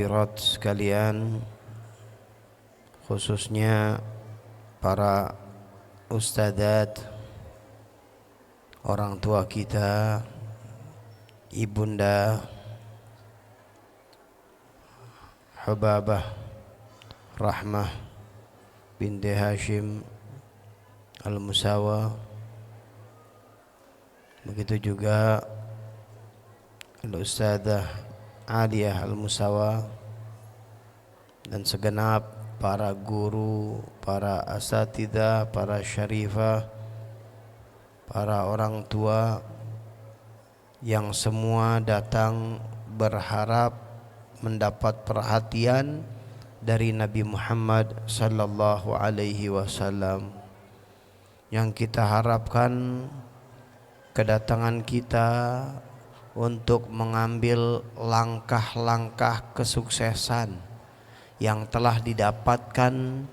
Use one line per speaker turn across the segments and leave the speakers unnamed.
Hadirat sekalian, khususnya para ustadzat, orang tua kita, Ibunda Hubabah Rahmah binti Hashim Al-Musawa, begitu juga Al-Ustadzah Aliyah Al-Musawa, dan segenap para guru, para asatidzah, para syarifah, para orang tua yang semua datang berharap mendapat perhatian dari Nabi Muhammad sallallahu alaihi wasallam. Yang kita harapkan kedatangan kita untuk mengambil langkah-langkah kesuksesan yang telah didapatkan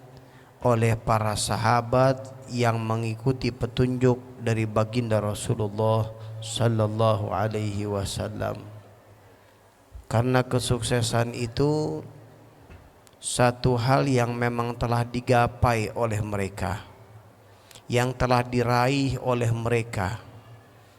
oleh para sahabat yang mengikuti petunjuk dari baginda Rasulullah sallallahu alaihi wasallam. Karena kesuksesan itu satu hal yang memang telah digapai oleh mereka, yang telah diraih oleh mereka.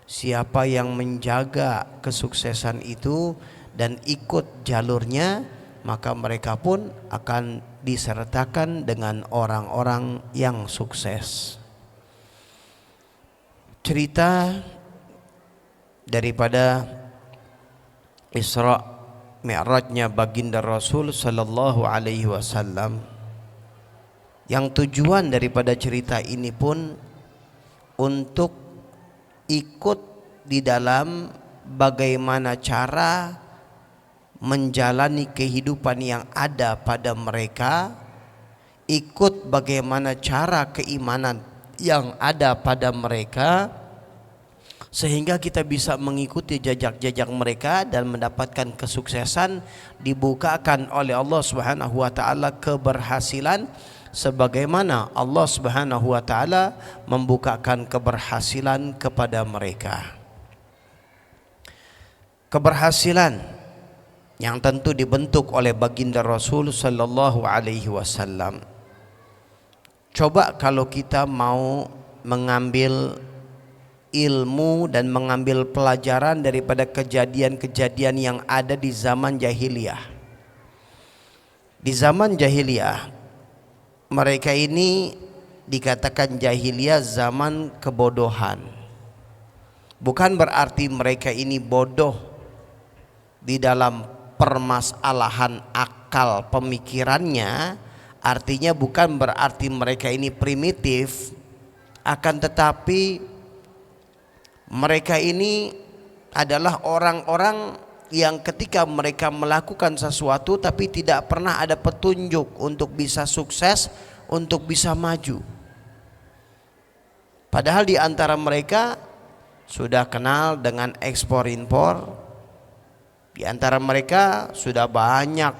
Siapa yang menjaga kesuksesan itu dan ikut jalurnya, maka mereka pun akan disertakan dengan orang-orang yang sukses. Cerita daripada Isra Mi'rajnya baginda Rasul sallallahu alaihi wasallam, yang tujuan daripada cerita ini pun untuk ikut di dalam bagaimana cara menjalani kehidupan yang ada pada mereka, ikut bagaimana cara keimanan yang ada pada mereka, sehingga kita bisa mengikuti jejak-jejak mereka dan mendapatkan kesuksesan, dibukakan oleh Allah Subhanahu wa taala keberhasilan sebagaimana Allah Subhanahu wa taala membukakan keberhasilan kepada mereka. Keberhasilan yang tentu dibentuk oleh baginda Rasul sallallahu alaihi wasallam. Coba kalau kita mau mengambil ilmu dan mengambil pelajaran daripada kejadian-kejadian yang ada di zaman jahiliyah. Di zaman jahiliyah, mereka ini dikatakan jahiliyah zaman kebodohan. Bukan berarti mereka ini bodoh di dalam permasalahan akal pemikirannya, artinya bukan berarti mereka ini primitif, akan tetapi mereka ini adalah orang-orang yang ketika mereka melakukan sesuatu tapi tidak pernah ada petunjuk untuk bisa sukses, untuk bisa maju. Padahal di antara mereka sudah kenal dengan ekspor impor, di antara mereka sudah banyak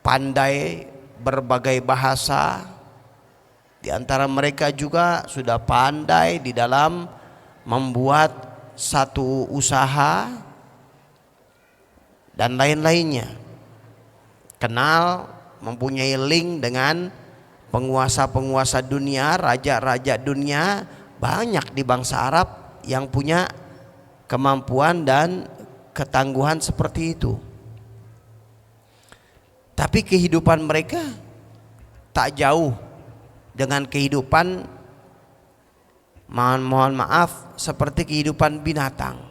pandai berbagai bahasa, di antara mereka juga sudah pandai di dalam membuat satu usaha dan lain-lainnya. Kenal, mempunyai link dengan penguasa-penguasa dunia, raja-raja dunia. Banyak di bangsa Arab yang punya kemampuan dan ketangguhan seperti itu. Tapi kehidupan mereka tak jauh dengan kehidupan, mohon maaf, seperti kehidupan binatang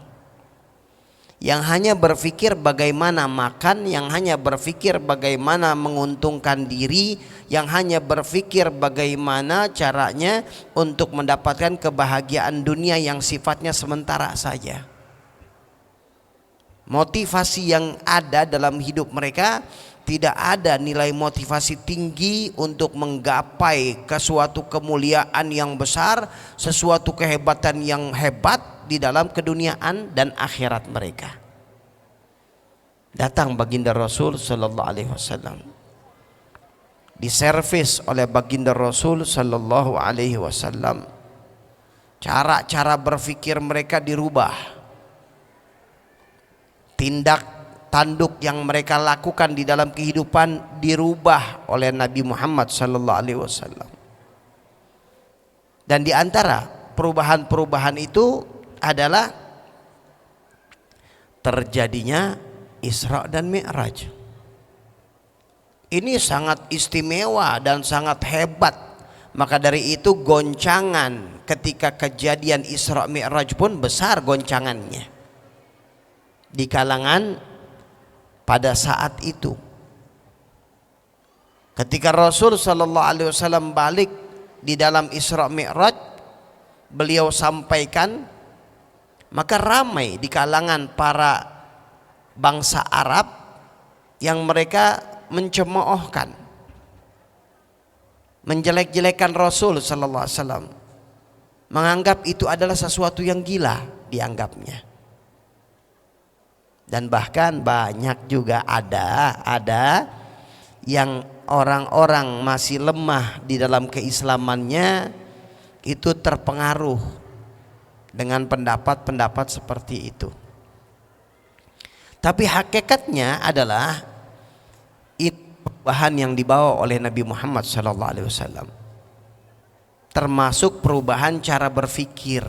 yang hanya berpikir bagaimana makan, yang hanya berpikir bagaimana menguntungkan diri, yang hanya berpikir bagaimana caranya untuk mendapatkan kebahagiaan dunia yang sifatnya sementara saja. Motivasi yang ada dalam hidup mereka tidak ada nilai motivasi tinggi untuk menggapai ke suatu kemuliaan yang besar, sesuatu kehebatan yang hebat di dalam keduniaan dan akhirat mereka. Datang baginda Rasul sallallahu alaihi wasallam, diservis oleh baginda Rasul sallallahu alaihi wasallam. Cara-cara berpikir mereka dirubah, tindak tanduk yang mereka lakukan di dalam kehidupan dirubah oleh Nabi Muhammad sallallahu alaihi wasallam. Dan di antara perubahan-perubahan itu adalah terjadinya Isra dan Mi'raj. Ini sangat istimewa dan sangat hebat. Maka dari itu goncangan ketika kejadian Isra Mi'raj pun besar goncangannya di kalangan pada saat itu. Ketika Rasul sallallahu alaihi wasallam balik di dalam Isra Mi'raj, beliau sampaikan, maka ramai di kalangan para bangsa Arab yang mereka mencemoohkan, menjelek-jelekan Rasul sallallahu alaihi wasallam, menganggap itu adalah sesuatu yang gila dianggapnya. Dan bahkan banyak juga ada yang orang-orang masih lemah di dalam keislamannya itu terpengaruh dengan pendapat-pendapat seperti itu. Tapi hakikatnya adalah itu perubahan yang dibawa oleh Nabi Muhammad SAW, termasuk perubahan cara berpikir.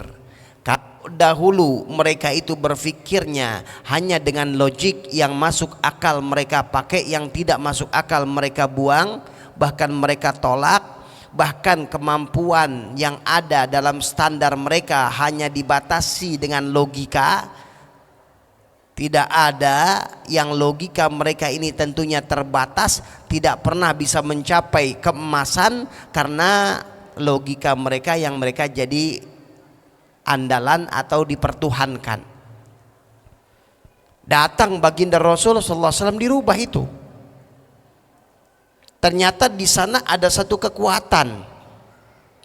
Kalau dahulu mereka itu berpikirnya hanya dengan logik, yang masuk akal mereka pakai, yang tidak masuk akal mereka buang, bahkan mereka tolak, bahkan kemampuan yang ada dalam standar mereka hanya dibatasi dengan logika. Tidak ada yang logika mereka ini tentunya terbatas, tidak pernah bisa mencapai keemasan karena logika mereka yang mereka jadi andalan atau dipertuhankan. Datang baginda Rasul sallallahu alaihi wasallam, dirubah itu. Ternyata di sana ada satu kekuatan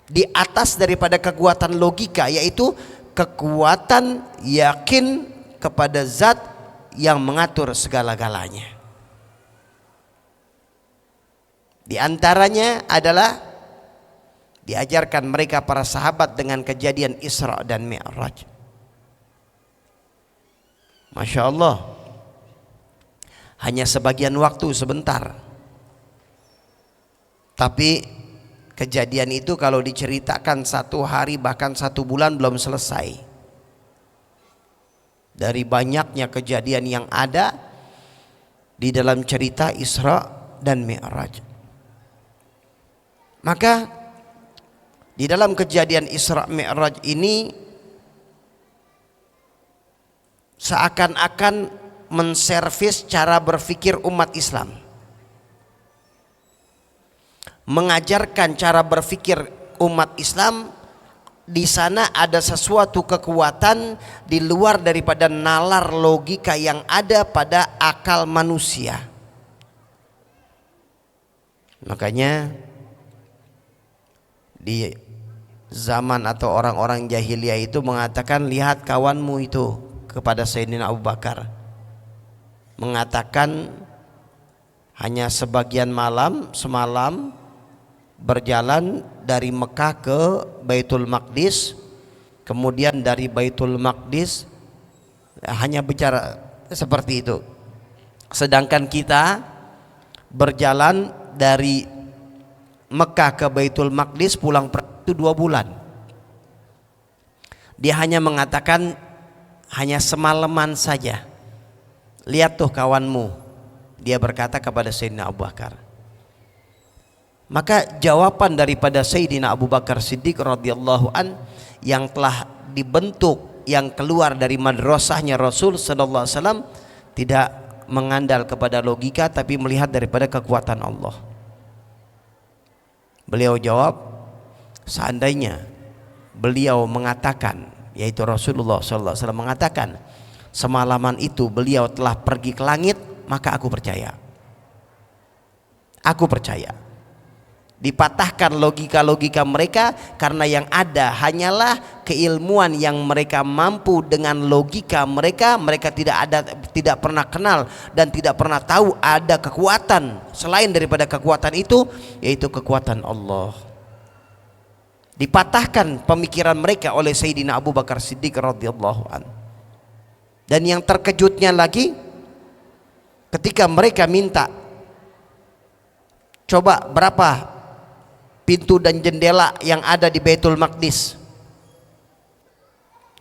di atas daripada kekuatan logika, yaitu kekuatan yakin kepada zat yang mengatur segala-galanya. Di antaranya adalah diajarkan mereka para sahabat dengan kejadian Isra dan Mi'raj. Masya Allah, hanya sebagian waktu sebentar, tapi kejadian itu kalau diceritakan 1 hari bahkan 1 bulan belum selesai. Dari banyaknya kejadian yang ada di dalam cerita Isra dan Mi'raj. Maka di dalam kejadian Isra Mi'raj ini seakan-akan menservis cara berpikir umat Islam, mengajarkan cara berpikir umat Islam. Di sana ada sesuatu kekuatan di luar daripada nalar logika yang ada pada akal manusia. Makanya di zaman atau orang-orang jahiliyah itu mengatakan, lihat kawanmu itu, kepada Sayyidina Abu Bakar, mengatakan hanya sebagian semalam berjalan dari Mekah ke Baitul Maqdis, kemudian dari Baitul Maqdis, hanya bicara seperti itu. Sedangkan kita berjalan dari Mekah ke Baitul Maqdis pulang itu 2 bulan. Dia hanya mengatakan hanya semalaman saja. Lihat tuh kawanmu, dia berkata kepada Sayyidina Abu Bakar. Maka jawaban daripada Sayyidina Abu Bakar Siddiq radhiyallahu an yang telah dibentuk, yang keluar dari madrasahnya Rasul sallallahu alaihi wasallam, tidak mengandal kepada logika tapi melihat daripada kekuatan Allah. Beliau jawab, seandainya beliau mengatakan, yaitu Rasulullah sallallahu alaihi wasallam mengatakan, semalaman itu beliau telah pergi ke langit, maka aku percaya. Aku percaya. Dipatahkan logika-logika mereka, karena yang ada hanyalah keilmuan yang mereka mampu dengan logika mereka. Mereka tidak pernah kenal dan tidak pernah tahu ada kekuatan selain daripada kekuatan itu, yaitu kekuatan Allah. Dipatahkan pemikiran mereka oleh Sayyidina Abu Bakar Siddiq radhiyallahu an. Dan yang terkejutnya lagi, ketika mereka minta, coba berapa pintu dan jendela yang ada di Baitul Maqdis?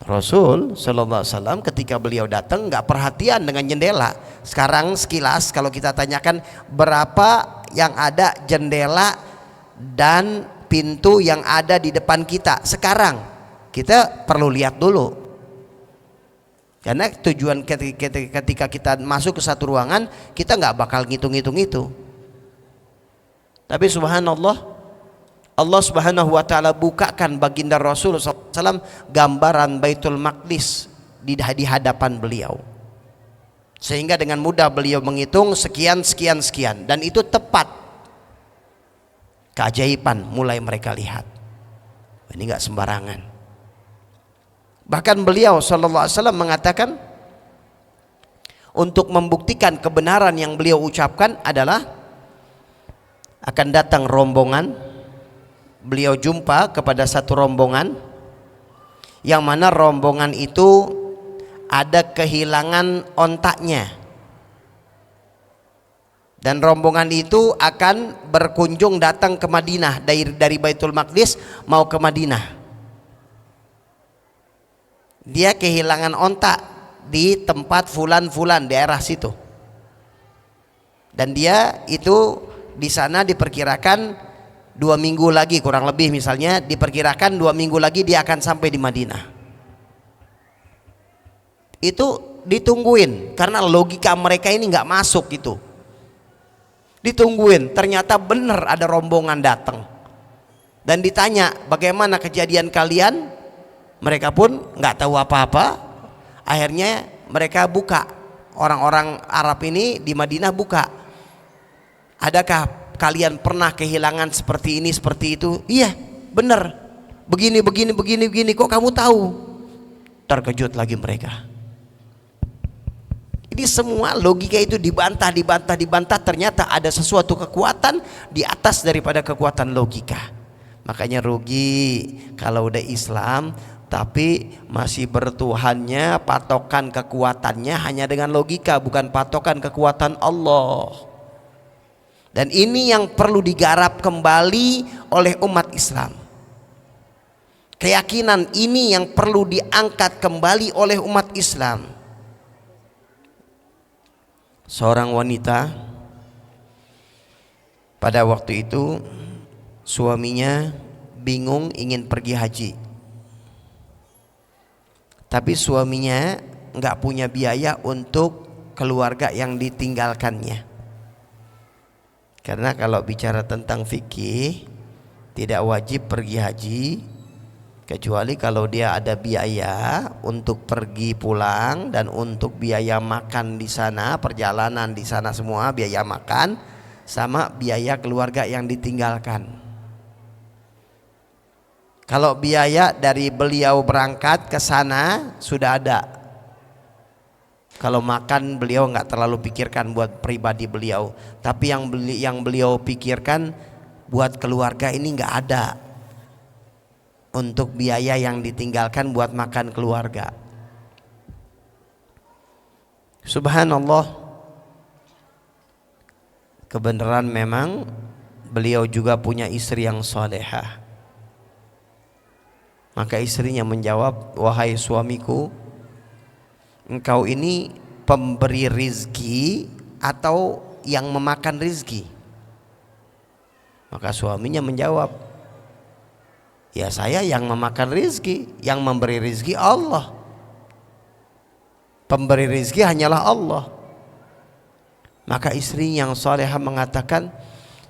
Rasul Sallallahu Alaihi Wasallam ketika beliau datang nggak perhatian dengan jendela. Sekarang sekilas kalau kita tanyakan berapa yang ada jendela dan pintu yang ada di depan kita sekarang, kita perlu lihat dulu. Karena tujuan ketika kita masuk ke satu ruangan, kita nggak bakal ngitung-ngitung itu. Tapi subhanallah, Allah Subhanahu wa taala bukakan baginda Rasul SAW gambaran Baitul Maqdis di hadapan beliau. Sehingga dengan mudah beliau menghitung sekian sekian sekian, dan itu tepat. Keajaiban mulai mereka lihat. Ini enggak sembarangan. Bahkan beliau sallallahu alaihi wasallam mengatakan untuk membuktikan kebenaran yang beliau ucapkan adalah akan datang rombongan, beliau jumpa kepada satu rombongan yang mana rombongan itu ada kehilangan ontaknya, dan rombongan itu akan berkunjung datang ke Madinah dari Baitul Maqdis mau ke Madinah. Dia kehilangan ontak di tempat fulan-fulan daerah situ, dan dia itu di sana diperkirakan 2 minggu lagi, kurang lebih misalnya diperkirakan 2 minggu lagi dia akan sampai di Madinah. Itu ditungguin karena logika mereka ini nggak masuk gitu. Ditungguin, ternyata benar ada rombongan datang. Dan ditanya, bagaimana kejadian kalian? Mereka pun nggak tahu apa-apa. Akhirnya mereka buka, orang-orang Arab ini di Madinah buka. Adakah kalian pernah kehilangan seperti ini, seperti itu? Iya, benar. Begini, kok kamu tahu? Terkejut lagi mereka. Ini semua logika itu dibantah. Ternyata ada sesuatu kekuatan di atas daripada kekuatan logika. Makanya rugi kalau udah Islam tapi masih bertuhannya, patokan kekuatannya hanya dengan logika, bukan patokan kekuatan Allah. Dan ini yang perlu digarap kembali oleh umat Islam. Keyakinan ini yang perlu diangkat kembali oleh umat Islam. Seorang wanita pada waktu itu suaminya bingung ingin pergi haji, tapi suaminya nggak punya biaya untuk keluarga yang ditinggalkannya. Karena kalau bicara tentang fikih, tidak wajib pergi haji kecuali kalau dia ada biaya untuk pergi pulang dan untuk biaya makan di sana, perjalanan di sana semua, biaya makan sama biaya keluarga yang ditinggalkan. Kalau biaya dari beliau berangkat ke sana sudah ada. Kalau makan beliau nggak terlalu pikirkan buat pribadi beliau, tapi yang beliau pikirkan buat keluarga ini nggak ada untuk biaya yang ditinggalkan buat makan keluarga. Subhanallah, kebenaran memang beliau juga punya istri yang salehah. Maka istrinya menjawab, wahai suamiku, engkau ini pemberi rizki atau yang memakan rizki? Maka suaminya menjawab, ya saya yang memakan rizki, yang memberi rizki Allah. Pemberi rizki hanyalah Allah. Maka istri yang salehah mengatakan,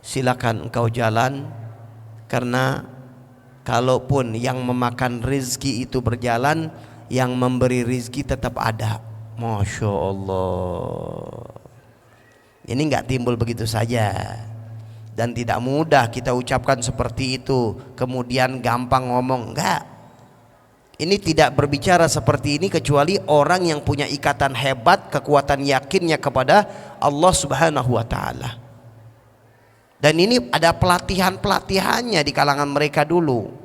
silakan engkau jalan, karena kalaupun yang memakan rizki itu berjalan, yang memberi rizki tetap ada. Masya Allah. Ini nggak timbul begitu saja, dan tidak mudah kita ucapkan seperti itu kemudian gampang ngomong. Enggak, ini tidak berbicara seperti ini kecuali orang yang punya ikatan hebat, kekuatan yakinnya kepada Allah Subhanahu wa ta'ala. Dan ini ada pelatihannya di kalangan mereka dulu.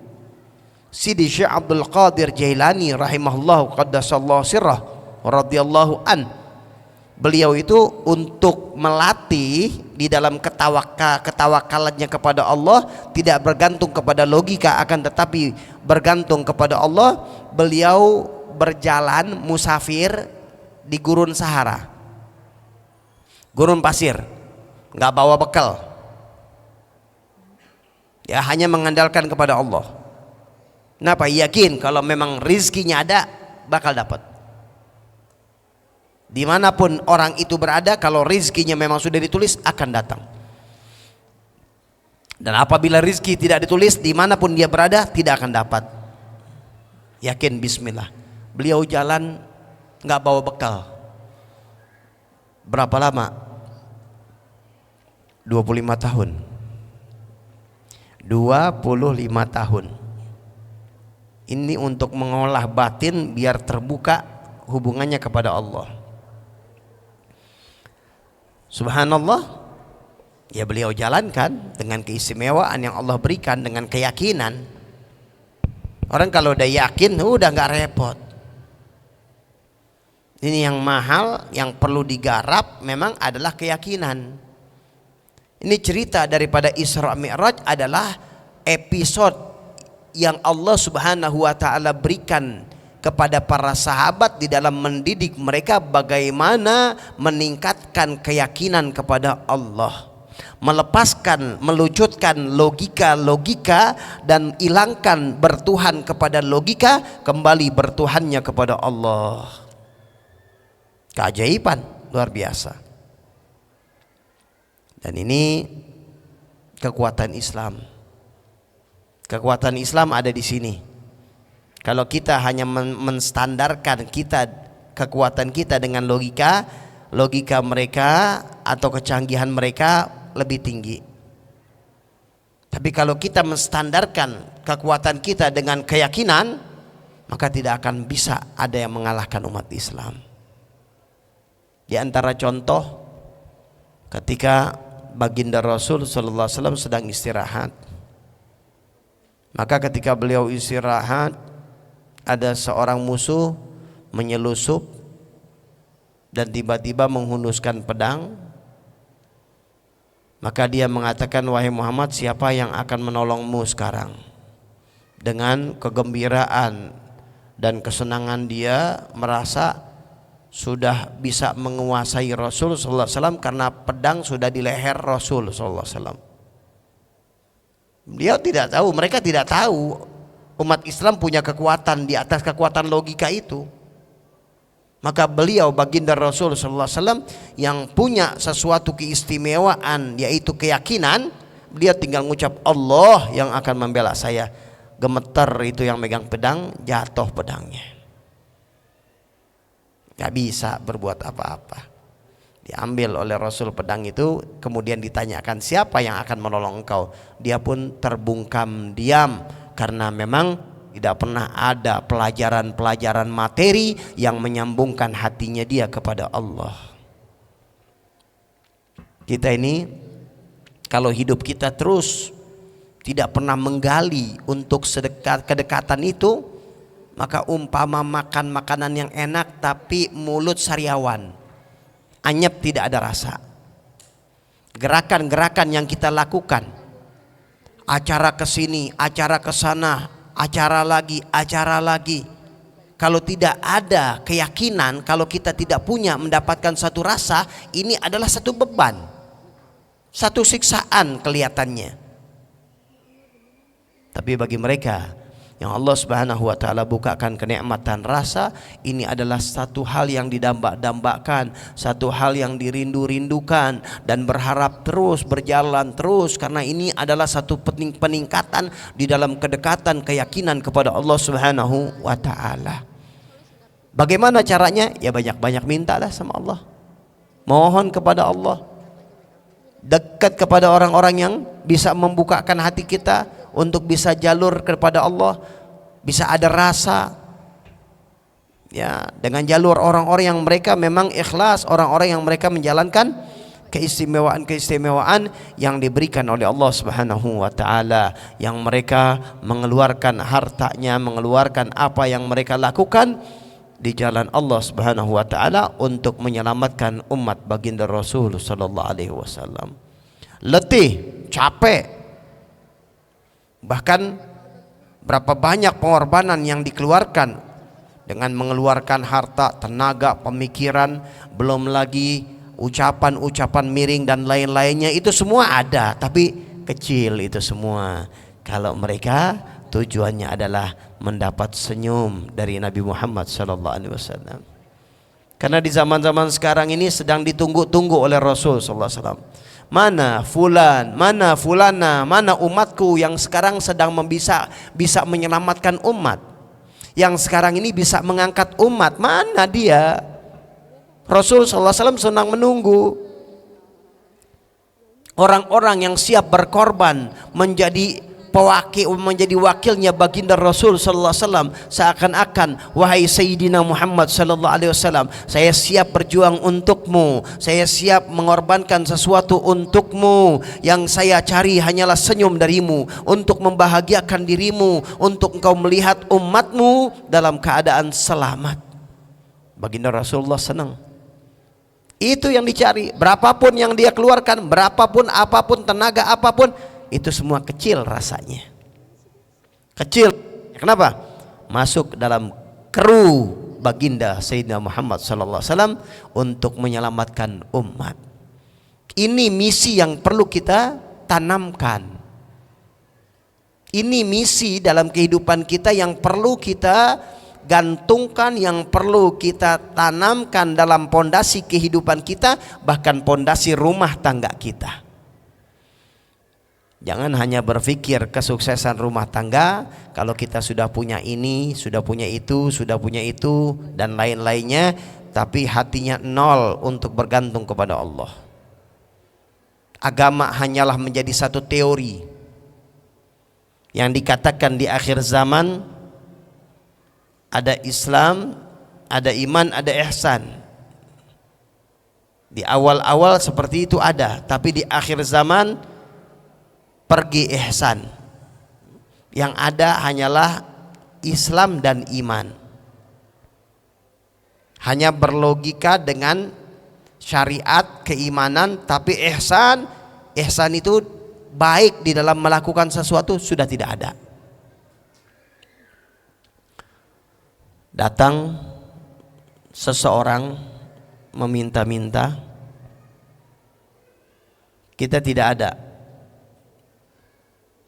Sidi Syekh Abdul Qadir Jailani rahimahullah qaddasallahu sirrah radhiyallahu an, Beliau itu untuk melatih di dalam ketawakalannya kepada Allah, tidak bergantung kepada logika, akan tetapi bergantung kepada Allah. Beliau berjalan musafir di gurun Sahara, gurun pasir, nggak bawa bekal, ya hanya mengandalkan kepada Allah. Kenapa? Yakin kalau memang rizkinya ada bakal dapat. Dimanapun orang itu berada, kalau rizkinya memang sudah ditulis akan datang. Dan apabila rizki tidak ditulis, dimanapun dia berada tidak akan dapat. Yakin, bismillah. Beliau jalan nggak bawa bekal. Berapa lama? 25 tahun. 25 tahun. Ini untuk mengolah batin biar terbuka hubungannya kepada Allah. Subhanallah, ya beliau jalankan dengan keistimewaan yang Allah berikan, dengan keyakinan. Orang kalau udah yakin udah nggak repot. Ini yang mahal, yang perlu digarap memang adalah keyakinan. Ini cerita daripada Isra Mi'raj adalah episode yang Allah Subhanahu wa taala berikan kepada para sahabat di dalam mendidik mereka bagaimana meningkatkan keyakinan kepada Allah, melepaskan, melucutkan logika-logika dan hilangkan bertuhan kepada logika, kembali bertuhannya kepada Allah. Keajaiban luar biasa. Dan ini kekuatan Islam. Kekuatan Islam ada di sini. Kalau kita hanya menstandarkan kekuatan kita dengan logika mereka atau kecanggihan mereka lebih tinggi. Tapi kalau kita menstandarkan kekuatan kita dengan keyakinan, maka tidak akan bisa ada yang mengalahkan umat Islam. Di antara contoh, ketika baginda Rasul sallallahu alaihi wasallam sedang istirahat, maka ketika beliau istirahat, ada seorang musuh menyelusup dan tiba-tiba menghunuskan pedang. Maka dia mengatakan, wahai Muhammad, siapa yang akan menolongmu sekarang? Dengan kegembiraan dan kesenangan dia merasa sudah bisa menguasai Rasul sallallahu alaihi wasallam karena pedang sudah di leher Rasul sallallahu alaihi wasallam. Dia tidak tahu, mereka tidak tahu umat Islam punya kekuatan di atas kekuatan logika itu. Maka beliau baginda Rasul sallallahu alaihi wasallam yang punya sesuatu keistimewaan yaitu keyakinan, dia tinggal mengucap Allah yang akan membela saya. Gemeter itu yang megang pedang, jatuh pedangnya. Gak bisa berbuat apa-apa. Diambil oleh Rasul pedang itu, kemudian ditanyakan siapa yang akan menolong engkau. Dia pun terbungkam diam karena memang tidak pernah ada pelajaran-pelajaran materi yang menyambungkan hatinya dia kepada Allah. Kita ini kalau hidup kita terus tidak pernah menggali untuk kedekatan itu, maka umpama makan makanan yang enak tapi mulut sariawan, anyep, tidak ada rasa. Gerakan-gerakan yang kita lakukan, acara ke sini, acara ke sana, acara lagi, kalau tidak ada keyakinan, kalau kita tidak punya mendapatkan satu rasa, ini adalah satu beban, satu siksaan kelihatannya. Tapi bagi mereka yang Allah Subhanahu wa taala bukakan kenikmatan rasa, ini adalah satu hal yang didambak-dambakan, satu hal yang dirindu-rindukan dan berharap terus berjalan terus, karena ini adalah satu peningkatan di dalam kedekatan keyakinan kepada Allah Subhanahu wa taala. Bagaimana caranya? Ya banyak-banyak mintalah sama Allah. Mohon kepada Allah. Dekat kepada orang-orang yang bisa membukakan hati kita untuk bisa jalur kepada Allah, bisa ada rasa, ya, dengan jalur orang-orang yang mereka memang ikhlas, orang-orang yang mereka menjalankan keistimewaan yang diberikan oleh Allah Subhanahu wa taala, yang mereka mengeluarkan hartanya, mengeluarkan apa yang mereka lakukan di jalan Allah Subhanahu wa taala untuk menyelamatkan umat baginda Rasul sallallahu alaihi wasallam. Letih, capek. Bahkan berapa banyak pengorbanan yang dikeluarkan dengan mengeluarkan harta, tenaga, pemikiran, belum lagi ucapan-ucapan miring dan lain-lainnya, itu semua ada, tapi kecil itu semua kalau mereka tujuannya adalah mendapat senyum dari Nabi Muhammad SAW. Karena di zaman-zaman sekarang ini sedang ditunggu-tunggu oleh Rasul SAW. Mana fulan, mana fulana, mana umatku yang sekarang sedang bisa menyelamatkan umat, yang sekarang ini bisa mengangkat umat, mana dia? Rasul SAW senang menunggu orang-orang yang siap berkorban menjadi wakilnya baginda Rasul sallallahu alaihi wasallam, seakan-akan, wahai Sayyidina Muhammad sallallahu alaihi wasallam, saya siap berjuang untukmu, saya siap mengorbankan sesuatu untukmu, yang saya cari hanyalah senyum darimu, untuk membahagiakan dirimu, untuk engkau melihat umatmu dalam keadaan selamat. Baginda Rasulullah senang. Itu yang dicari. Berapapun yang dia keluarkan, berapapun apapun tenaga apapun, itu semua kecil rasanya. Kecil. Kenapa? Masuk dalam kru baginda Sayyidina Muhammad sallallahu alaihi wasallam untuk menyelamatkan umat. Ini misi yang perlu kita tanamkan. Ini misi dalam kehidupan kita yang perlu kita gantungkan, yang perlu kita tanamkan dalam pondasi kehidupan kita, bahkan pondasi rumah tangga kita. Jangan hanya berpikir kesuksesan rumah tangga kalau kita sudah punya ini, sudah punya itu, dan lain-lainnya, tapi hatinya nol untuk bergantung kepada Allah. Agama hanyalah menjadi satu teori yang dikatakan di akhir zaman ada Islam, ada iman, ada ihsan. Di awal-awal seperti itu ada, tapi di akhir zaman pergi ihsan. Yang ada hanyalah Islam dan iman. Hanya berlogika dengan syariat keimanan, tapi ihsan itu baik di dalam melakukan sesuatu sudah tidak ada. Datang seseorang meminta-minta, kita tidak ada,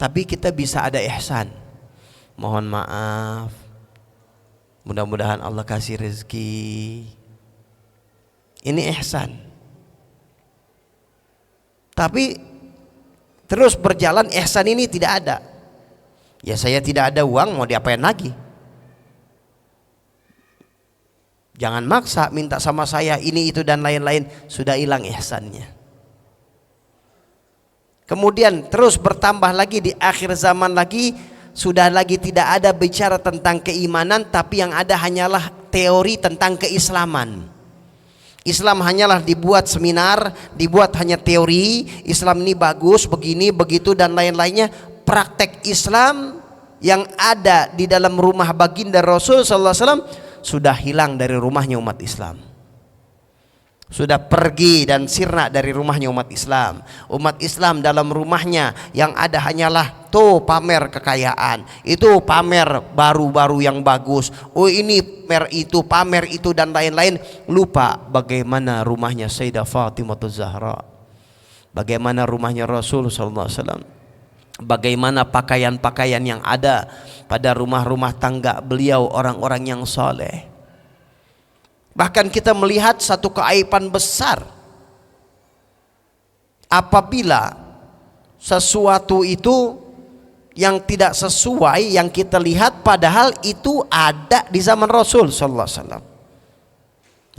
tapi kita bisa ada ihsan. Mohon maaf, mudah-mudahan Allah kasih rezeki. Ini ihsan. Tapi terus berjalan ihsan ini tidak ada. Ya saya tidak ada uang, mau diapain lagi? Jangan maksa minta sama saya ini itu dan lain-lain, sudah hilang ihsannya. Kemudian terus bertambah lagi di akhir zaman lagi, sudah lagi tidak ada bicara tentang keimanan, tapi yang ada hanyalah teori tentang keislaman. Islam hanyalah dibuat seminar, dibuat hanya teori, Islam ini bagus, begini, begitu dan lain-lainnya. Praktek Islam yang ada di dalam rumah baginda Rasul sallallahu alaihi wasallam sudah hilang dari rumahnya umat Islam. Sudah pergi dan sirna dari rumahnya umat Islam. Umat Islam dalam rumahnya yang ada hanyalah tuh pamer kekayaan, itu pamer baru-baru yang bagus, oh ini pamer itu dan lain-lain. Lupa bagaimana rumahnya Sayyidah Fatimah Zahra, bagaimana rumahnya Rasul sallallahu alaihi wasallam, bagaimana pakaian-pakaian yang ada pada rumah-rumah tangga beliau orang-orang yang soleh. Bahkan kita melihat satu keaiban besar apabila sesuatu itu yang tidak sesuai yang kita lihat, padahal itu ada di zaman Rasul sallallahu alaihi wasallam.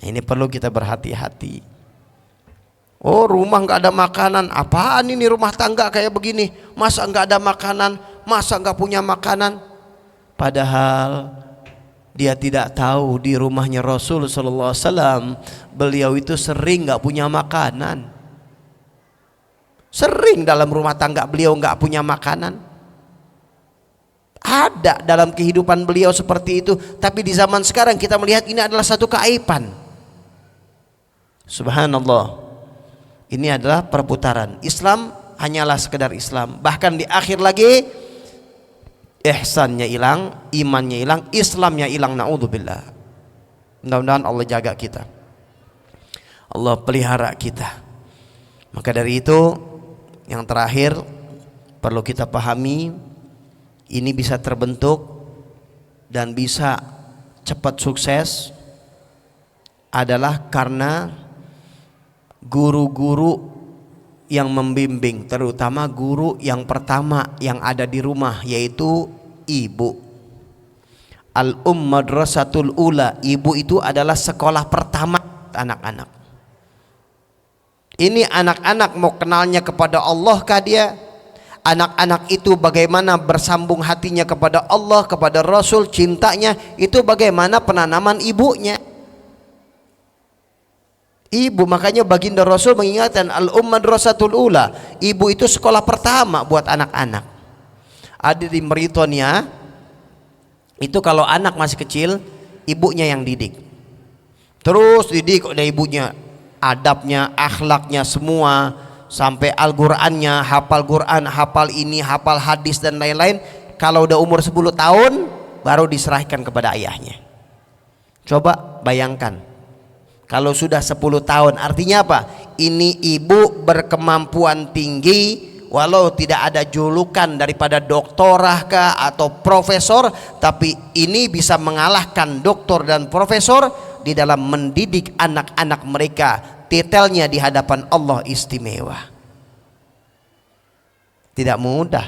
Ini perlu kita berhati-hati. Oh, rumah nggak ada makanan, apaan ini rumah tangga kayak begini? Masa nggak ada makanan? Masa nggak punya makanan? Padahal dia tidak tahu di rumahnya Rasul sallallahu alaihi wasallam beliau itu sering nggak punya makanan. Sering dalam rumah tangga beliau nggak punya makanan. ada dalam kehidupan beliau seperti itu, tapi di zaman sekarang kita melihat ini adalah satu keaiban. Subhanallah. Ini adalah perputaran. Islam hanyalah sekedar Islam. Bahkan di akhir lagi ihsannya hilang, imannya hilang, Islamnya hilang. Naudzubillah. Mudah-mudahan Allah jaga kita, Allah pelihara kita. Maka dari itu yang terakhir perlu kita pahami, ini bisa terbentuk dan bisa cepat sukses adalah karena guru-guru yang membimbing, terutama guru yang pertama yang ada di rumah, yaitu ibu. Madrasatul ula, ibu itu adalah sekolah pertama anak-anak. Ini anak-anak mau kenalnya kepada Allah kah dia? Anak-anak itu bagaimana bersambung hatinya kepada Allah, kepada Rasul, cintanya itu bagaimana penanaman ibunya. Ibu, makanya baginda Rasul mengingatkan madrasatul ula, ibu itu sekolah pertama buat anak-anak. Ada di Mauritania itu kalau anak masih kecil ibunya yang didik, terus didik oleh ibunya, adabnya, akhlaknya semua, sampai Al-Qur'annya, hafal Quran, hafal ini, hafal hadis dan lain-lain. Kalau udah umur 10 tahun baru diserahkan kepada ayahnya. Coba bayangkan kalau sudah 10 tahun, artinya apa? Ini ibu berkemampuan tinggi, walau tidak ada julukan daripada doktorah kah atau profesor, tapi ini bisa mengalahkan doktor dan profesor di dalam mendidik anak-anak mereka. Titelnya di hadapan Allah istimewa. Tidak mudah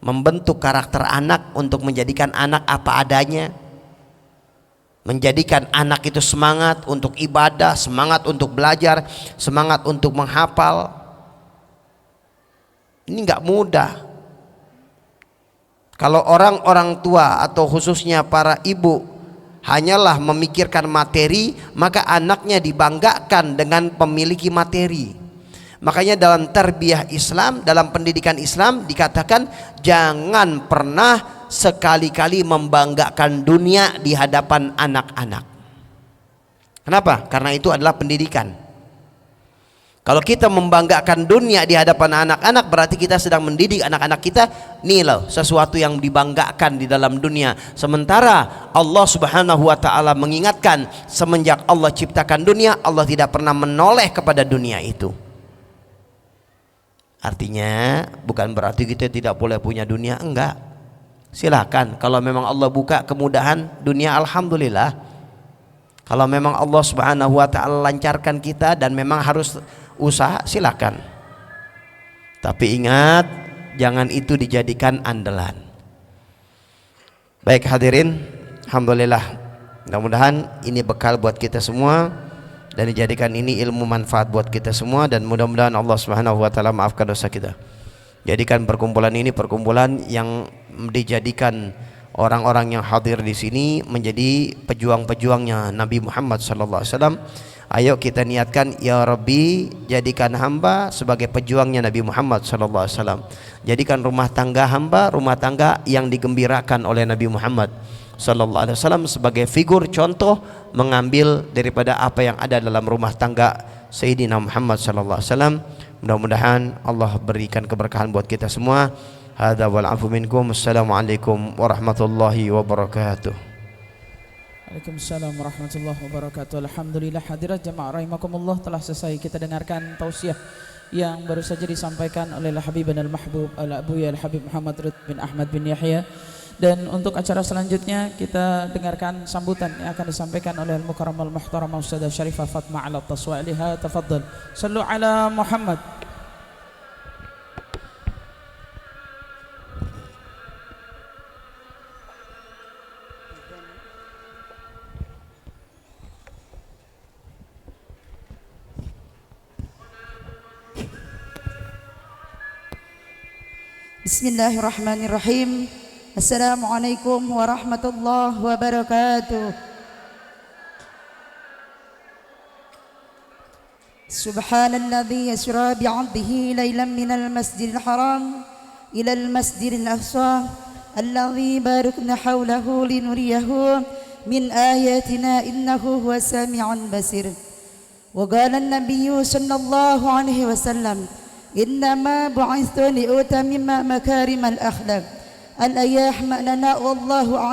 membentuk karakter anak untuk menjadikan anak apa adanya, menjadikan anak itu semangat untuk ibadah, semangat untuk belajar, semangat untuk menghafal. Ini nggak mudah. Kalau orang-orang tua atau khususnya para ibu hanyalah memikirkan materi, maka anaknya dibanggakan dengan memiliki materi. Makanya dalam tarbiyah Islam, dalam pendidikan Islam dikatakan jangan pernah sekali-kali membanggakan dunia di hadapan anak-anak. Kenapa? Karena itu adalah pendidikan. Kalau kita membanggakan dunia di hadapan anak-anak, berarti kita sedang mendidik anak-anak kita, nih loh sesuatu yang dibanggakan di dalam dunia. Sementara Allah Subhanahu wa taala mengingatkan, semenjak Allah ciptakan dunia, Allah tidak pernah menoleh kepada dunia itu. Artinya bukan berarti kita tidak boleh punya dunia, enggak. Silakan, kalau memang Allah buka kemudahan dunia, alhamdulillah. Kalau memang Allah Subhanahu wa taala lancarkan kita dan memang harus usaha, silakan. Tapi ingat, jangan itu dijadikan andalan. Baik hadirin, alhamdulillah. Mudah-mudahan ini bekal buat kita semua dan dijadikan ini ilmu manfaat buat kita semua, dan mudah-mudahan Allah Subhanahu wa taala maafkan dosa kita. Jadikan perkumpulan ini perkumpulan yang dijadikan orang-orang yang hadir di sini menjadi pejuang-pejuangnya Nabi Muhammad sallallahu alaihi wasallam. Ayo kita niatkan, ya Rabbi, jadikan hamba sebagai pejuangnya Nabi Muhammad sallallahu alaihi wasallam. Jadikan rumah tangga hamba rumah tangga yang digembirakan oleh Nabi Muhammad sallallahu alaihi wasallam sebagai figur contoh mengambil daripada apa yang ada dalam rumah tangga Sayyidina Muhammad sallallahu alaihi wasallam. Mudah-mudahan Allah berikan keberkahan buat kita semua. Hadza wal afu minkum. Assalamualaikum warahmatullahi wabarakatuh.
Waalaikumsalam warahmatullahi wabarakatuh. Alhamdulillah hadirat jamaah rahimakumullah, telah selesai kita dengarkan tausiah yang baru saja disampaikan oleh Habibana al-Mahbub Al-Abuya Al-Habib Muhammad Ridwan bin Ahmad bin Yahya. Dan untuk acara selanjutnya kita dengarkan sambutan yang akan disampaikan oleh Al-Mukarram Al-Muhtaram Ustadzah Syarifah Fatma Ala Taswaliha. Tafadhal. Sallu ala Muhammad.
Bismillahirrahmanirrahim. Assalamualaikum warahmatullahi wabarakatuh. Subhanalladzi yasra bi'abdihi laylan minal masjidil haram ilal masjidil aqsa الذي باركنا حوله لنريه من آياتنا إنه هو السميع البصير. وقال النبي صلى الله عليه وسلم إنما بعثت لأتمم مكارم الأخلاق. الآية معنانا والله أعلم.